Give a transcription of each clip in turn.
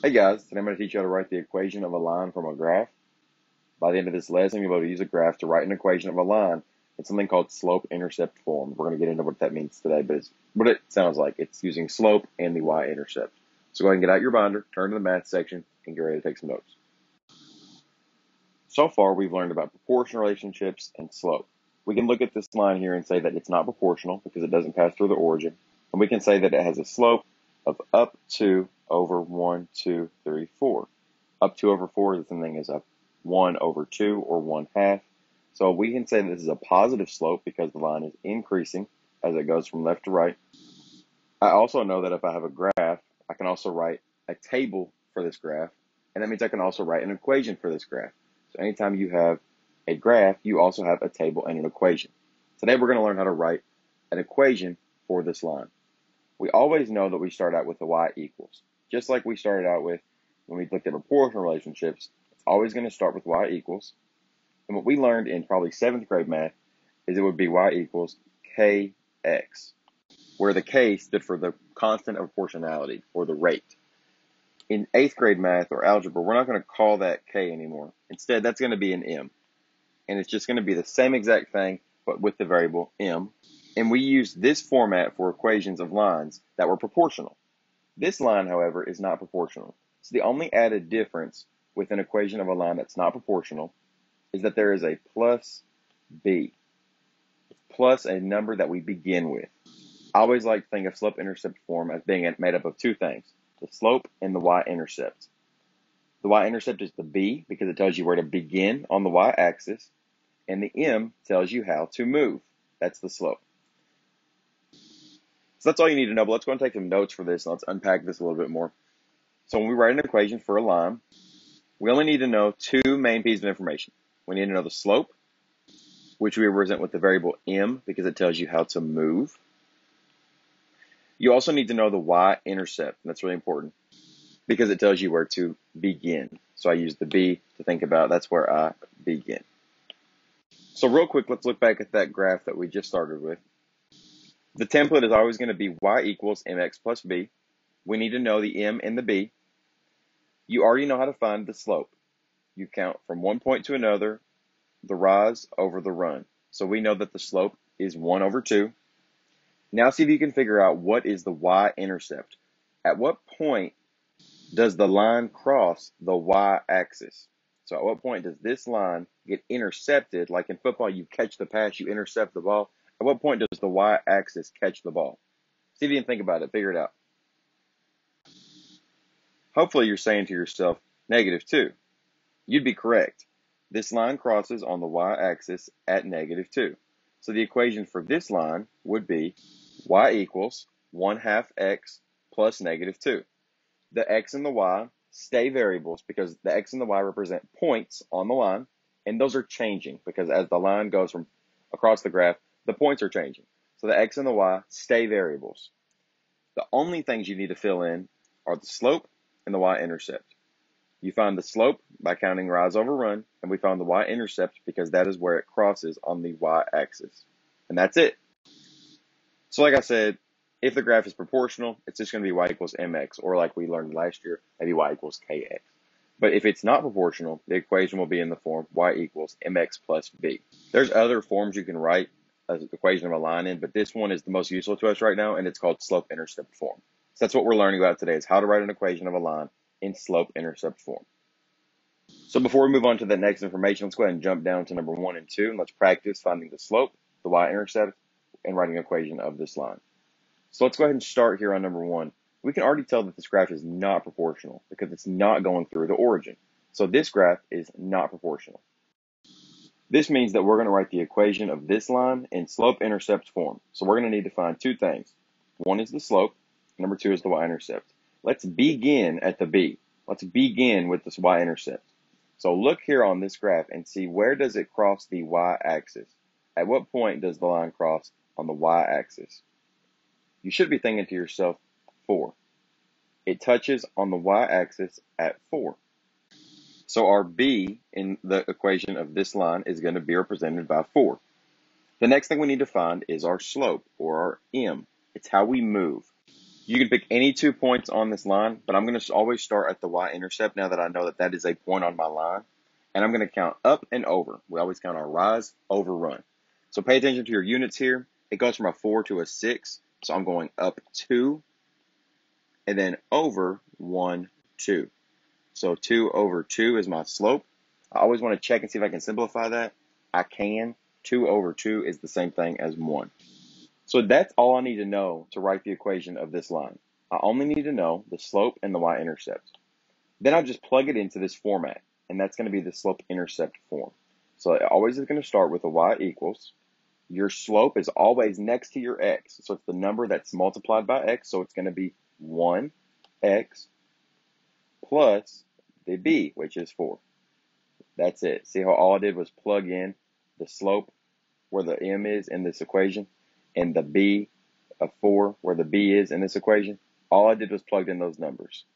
Hey guys, today I'm going to teach you how to write the equation of a line from a graph. By the end of this lesson, you'll be able to use a graph to write an equation of a line in something called slope-intercept form. We're going to get into what that means today, but it's what it sounds like. It's using slope and the y-intercept. So go ahead and get out your binder, turn to the math section, and get ready to take some notes. So far, we've learned about proportion relationships and slope. We can look at this line here and say that it's not proportional because it doesn't pass through the origin. And we can say that it has a slope of up 2 over 1, 2, 3, 4. Up 2 over 4 is the same thing as up 1 over 2 or 1/2. So we can say this is a positive slope because the line is increasing as it goes from left to right. I also know that if I have a graph, I can also write a table for this graph, and that means I can also write an equation for this graph. So anytime you have a graph, you also have a table and an equation. Today we're going to learn how to write an equation for this line. We always know that we start out with the y equals. Just like we started out with when we looked at proportional relationships, it's always going to start with y equals. And what we learned in probably 7th grade math is it would be y equals kx, where the k stood for the constant of proportionality, or the rate. In 8th grade math or algebra, we're not going to call that k anymore. Instead, that's going to be an m. And it's just going to be the same exact thing, but with the variable m. And we use this format for equations of lines that were proportional. This line, however, is not proportional. So the only added difference with an equation of a line that's not proportional is that there is a plus b, plus a number that we begin with. I always like to think of slope-intercept form as being made up of two things, the slope and the y-intercept. The y-intercept is the b because it tells you where to begin on the y-axis, and the m tells you how to move. That's the slope. So that's all you need to know, but let's go and take some notes for this, and let's unpack this a little bit more. So when we write an equation for a line, we only need to know two main pieces of information. We need to know the slope, which we represent with the variable m because it tells you how to move. You also need to know the y-intercept, and that's really important because it tells you where to begin. So I use the b to think about that's where I begin. So real quick, let's look back at that graph that we just started with. The template is always going to be y equals mx plus b. We need to know the m and the b. You already know how to find the slope. You count from one point to another, the rise over the run. So we know that the slope is 1 over 2. Now see if you can figure out what is the y-intercept. At what point does the line cross the y-axis? So at what point does this line get intercepted? Like in football, you catch the pass, you intercept the ball. At what point does the y-axis catch the ball? See if you can think about it, figure it out. Hopefully you're saying to yourself, -2. You'd be correct. This line crosses on the y-axis at -2. So the equation for this line would be y equals 1/2 x plus -2. The x and the y stay variables because the x and the y represent points on the line, and those are changing because as the line goes from across the graph, the points are changing. So the x and the y stay variables. The only things you need to fill in are the slope and the y-intercept. You find the slope by counting rise over run, and we found the y-intercept because that is where it crosses on the y-axis. And that's it. So like I said, if the graph is proportional, it's just going to be y equals mx, or like we learned last year, maybe y equals kx. But if it's not proportional, the equation will be in the form y equals mx plus b. There's other forms you can write an equation of a line in, but this one is the most useful to us right now, and it's called slope-intercept form. So that's what we're learning about today, is how to write an equation of a line in slope-intercept form. So before we move on to the next information, let's go ahead and jump down to number 1 and 2, and let's practice finding the slope, the y-intercept, and writing an equation of this line. So let's go ahead and start here on number 1. We can already tell that this graph is not proportional because it's not going through the origin. So this graph is not proportional. This means that we're going to write the equation of this line in slope-intercept form. So we're going to need to find two things. One is the slope, number 2 is the y-intercept. Let's begin at the b. Let's begin with this y-intercept. So look here on this graph and see where does it cross the y-axis. At what point does the line cross on the y-axis? You should be thinking to yourself, 4. It touches on the y-axis at 4. So our b in the equation of this line is going to be represented by 4. The next thing we need to find is our slope, or our m. It's how we move. You can pick any 2 points on this line, but I'm going to always start at the y-intercept now that I know that that is a point on my line. And I'm going to count up and over. We always count our rise, over, run. So pay attention to your units here. It goes from a 4 to a 6. So I'm going up 2 and then over 1, 2. So 2 over 2 is my slope. I always want to check and see if I can simplify that. I can. 2 over 2 is the same thing as 1. So that's all I need to know to write the equation of this line. I only need to know the slope and the y-intercept. Then I just plug it into this format, and that's going to be the slope-intercept form. So it always is going to start with a y equals. Your slope is always next to your x. So it's the number that's multiplied by x, so it's going to be 1x plus the b, which is 4. That's it. See how all I did was plug in the slope where the m is in this equation and the b of 4 where the b is in this equation? All I did was plug in those numbers.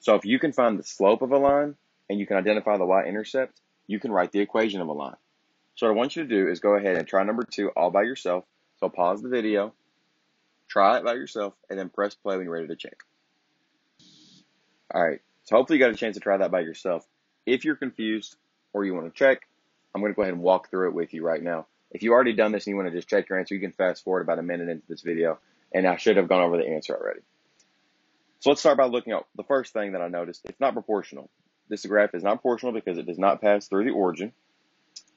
So if you can find the slope of a line and you can identify the y-intercept, you can write the equation of a line. So what I want you to do is go ahead and try number 2 all by yourself. So pause the video, try it by yourself, and then press play when you're ready to check. All right, so hopefully you got a chance to try that by yourself. If you're confused or you want to check, I'm going to go ahead and walk through it with you right now. If you've already done this and you want to just check your answer, you can fast forward about a minute into this video, and I should have gone over the answer already. So let's start by looking at the first thing that I noticed. It's not proportional. This graph is not proportional because it does not pass through the origin.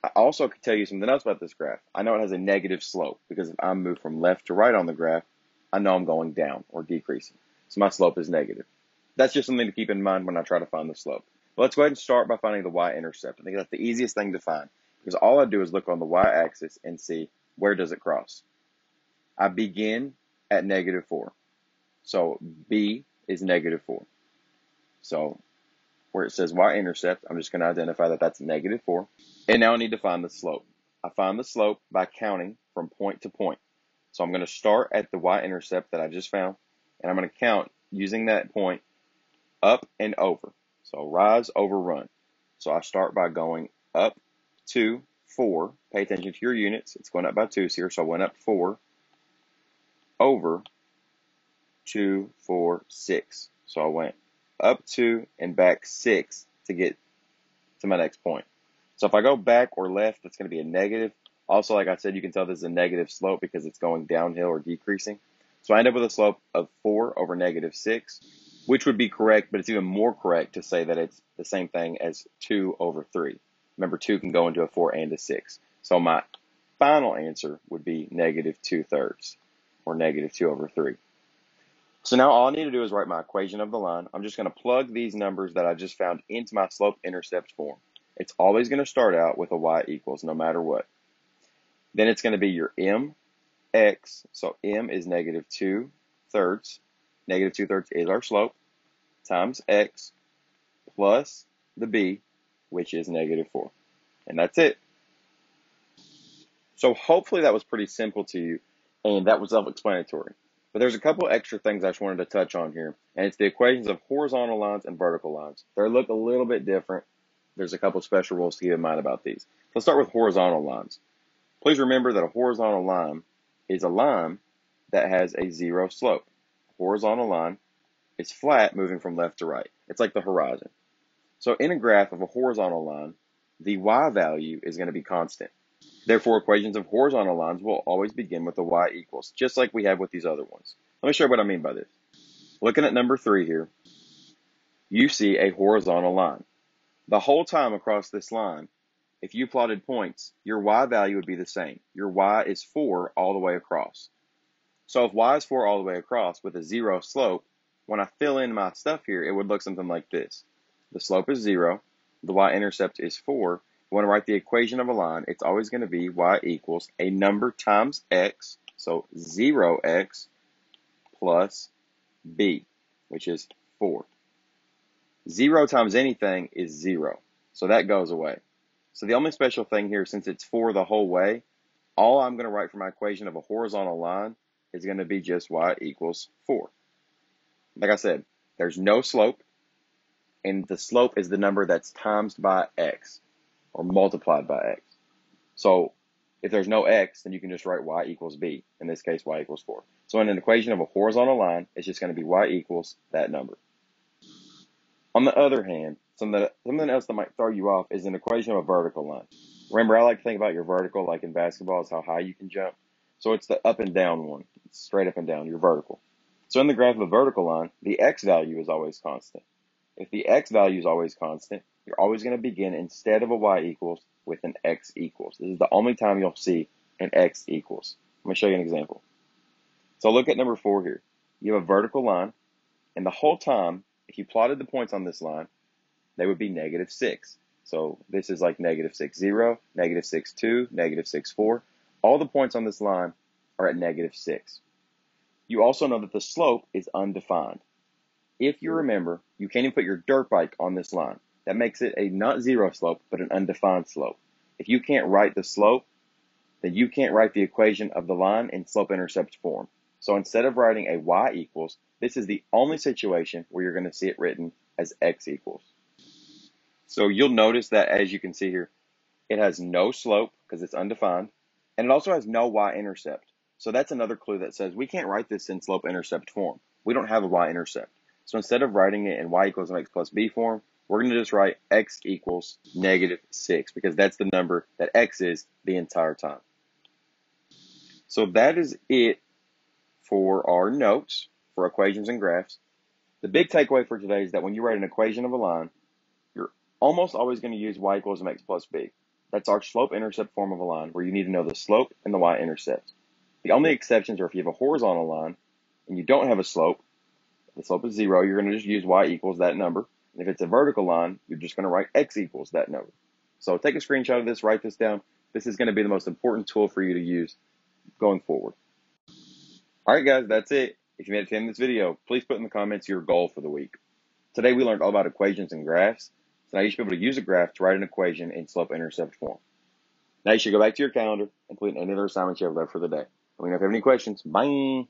I also could tell you something else about this graph. I know it has a negative slope because if I move from left to right on the graph, I know I'm going down or decreasing. So my slope is negative. That's just something to keep in mind when I try to find the slope. But let's go ahead and start by finding the y-intercept. I think that's the easiest thing to find because all I do is look on the y-axis and see where does it cross. I begin at -4. So b is -4. So where it says y-intercept, I'm just going to identify that that's -4. And now I need to find the slope. I find the slope by counting from point to point. So I'm going to start at the y-intercept that I just found, and I'm going to count using that point up and over. So rise, over, run. So I start by going up 2, 4. Pay attention to your units. It's going up by 2s here, so I went up 4, over 2, 4, 6. So I went up 2 and back 6 to get to my next point. So if I go back or left, that's going to be a negative. Also, like I said, you can tell this is a negative slope because it's going downhill or decreasing. So I end up with a slope of 4 over -6, which would be correct, but it's even more correct to say that it's the same thing as 2 over 3. Remember, 2 can go into a 4 and a 6. So my final answer would be -2/3 or -2 over 3. So now all I need to do is write my equation of the line. I'm just going to plug these numbers that I just found into my slope-intercept form. It's always going to start out with a y equals no matter what. Then it's going to be your mx. So m is -2/3. -2/3 is our slope times x plus the b, which is -4. And that's it. So hopefully that was pretty simple to you, and that was self-explanatory. But there's a couple extra things I just wanted to touch on here, and it's the equations of horizontal lines and vertical lines. They look a little bit different. There's a couple special rules to keep in mind about these. Let's start with horizontal lines. Please remember that a horizontal line is a line that has a 0 slope. A horizontal line is flat moving from left to right. It's like the horizon. So in a graph of a horizontal line, the y value is going to be constant. Therefore, equations of horizontal lines will always begin with a y equals, just like we have with these other ones. Let me show you what I mean by this. Looking at number 3 here, you see a horizontal line. The whole time across this line, if you plotted points, your y value would be the same. Your y is 4 all the way across. So if y is 4 all the way across with a 0 slope, when I fill in my stuff here, it would look something like this. The slope is 0, the y-intercept is 4. When I write the equation of a line, it's always going to be y equals a number times x, so 0x plus b, which is 4. 0 times anything is 0, so that goes away. So the only special thing here, since it's 4 the whole way, all I'm going to write for my equation of a horizontal line is going to be just y equals 4. Like I said, there's no slope, and the slope is the number that's times by x, or multiplied by x. So if there's no x, then you can just write y equals b. In this case, y equals 4. So in an equation of a horizontal line, it's just going to be y equals that number. On the other hand, something else that might throw you off is an equation of a vertical line. Remember, I like to think about your vertical, like in basketball, is how high you can jump. So it's the up and down one. It's straight up and down, your vertical. So in the graph of a vertical line, the x value is always constant. If the x value is always constant, you're always going to begin, instead of a y equals, with an x equals. This is the only time you'll see an x equals. Let me show you an example. So look at number 4 here. You have a vertical line, and the whole time, if you plotted the points on this line, they would be -6. So this is like -6, 0, -6, 2, -6, 4. All the points on this line are at -6. You also know that the slope is undefined. If you remember, you can't even put your dirt bike on this line. That makes it a not zero slope, but an undefined slope. If you can't write the slope, then you can't write the equation of the line in slope-intercept form. So instead of writing a y equals, this is the only situation where you're going to see it written as x equals. So you'll notice that, as you can see here, it has no slope because it's undefined, and it also has no y-intercept. So that's another clue that says we can't write this in slope-intercept form. We don't have a y-intercept. So instead of writing it in y equals mx plus b form, we're going to just write x equals -6 because that's the number that x is the entire time. So that is it for our notes for equations and graphs. The big takeaway for today is that when you write an equation of a line, you're almost always going to use y equals mx plus b. That's our slope-intercept form of a line where you need to know the slope and the y-intercept. The only exceptions are if you have a horizontal line and you don't have a slope, the slope is 0, you're going to just use y equals that number. And if it's a vertical line, you're just going to write x equals that number. So take a screenshot of this, write this down. This is going to be the most important tool for you to use going forward. All right, guys, that's it. If you made it to the end of this video, please put in the comments your goal for the week. Today we learned all about equations and graphs. So now you should be able to use a graph to write an equation in slope-intercept form. Now you should go back to your calendar and complete any other assignments you have left for the day. Let me know if you have any questions. Bye.